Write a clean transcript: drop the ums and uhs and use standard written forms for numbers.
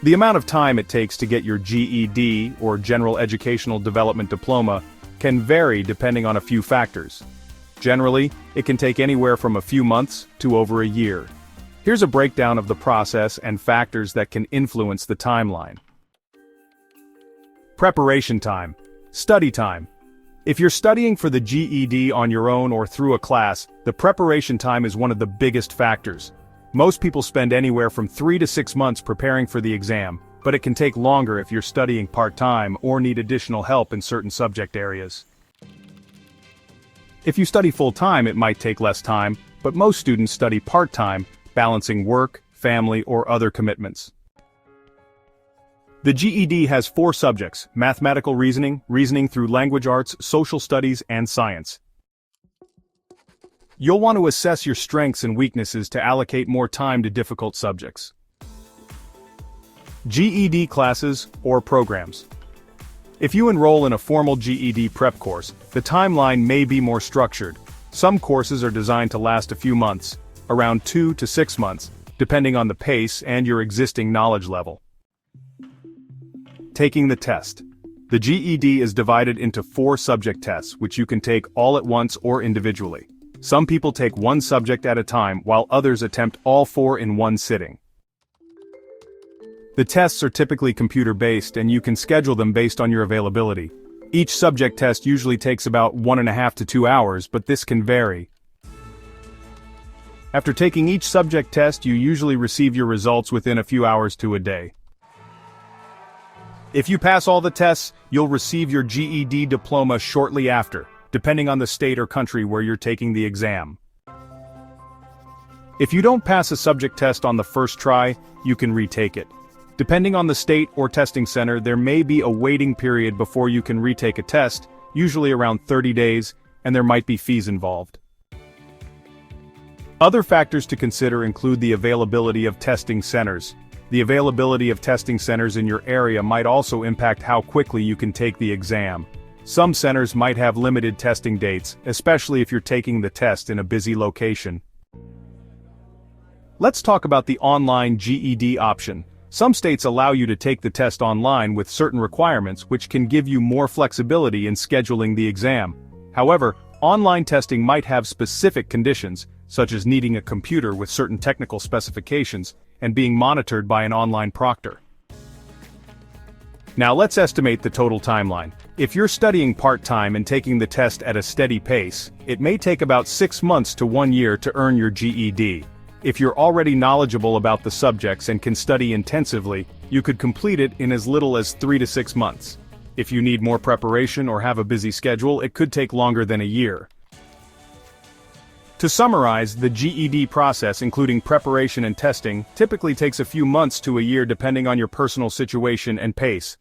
The amount of time it takes to get your GED, or General Educational Development Diploma, can vary depending on a few factors. Generally, it can take anywhere from a few months to over a year. Here's a breakdown of the process and factors that can influence the timeline. Preparation time. Study time. If you're studying for the GED on your own or through a class, the preparation time is one of the biggest factors. Most people spend anywhere from 3 to 6 months preparing for the exam, but it can take longer if you're studying part-time or need additional help in certain subject areas. If you study full-time, it might take less time, but most students study part-time, balancing work, family, or other commitments. The GED has 4 subjects: mathematical reasoning, reasoning through language arts, social studies, and science. You'll want to assess your strengths and weaknesses to allocate more time to difficult subjects. GED classes or programs. If you enroll in a formal GED prep course, the timeline may be more structured. Some courses are designed to last a few months, around 2 to 6 months, depending on the pace and your existing knowledge level. Taking the test. The GED is divided into 4 subject tests, which you can take all at once or individually. Some people take one subject at a time, while others attempt all 4 in one sitting. The tests are typically computer-based, and you can schedule them based on your availability. Each subject test usually takes about 1.5 to 2 hours, but this can vary. After taking each subject test, you usually receive your results within a few hours to a day. If you pass all the tests, you'll receive your GED diploma shortly after, depending on the state or country where you're taking the exam. If you don't pass a subject test on the first try, you can retake it. Depending on the state or testing center, there may be a waiting period before you can retake a test, usually around 30 days, and there might be fees involved. Other factors to consider include the availability of testing centers. The availability of testing centers in your area might also impact how quickly you can take the exam. Some centers might have limited testing dates, especially if you're taking the test in a busy location. Let's talk about the online GED option. Some states allow you to take the test online with certain requirements, which can give you more flexibility in scheduling the exam. However, online testing might have specific conditions, such as needing a computer with certain technical specifications and being monitored by an online proctor. Now let's estimate the total timeline. If you're studying part-time and taking the test at a steady pace, it may take about 6 months to 1 year to earn your GED. If you're already knowledgeable about the subjects and can study intensively, you could complete it in as little as 3 to 6 months. If you need more preparation or have a busy schedule, it could take longer than a year. To summarize, the GED process, including preparation and testing, typically takes a few months to a year depending on your personal situation and pace.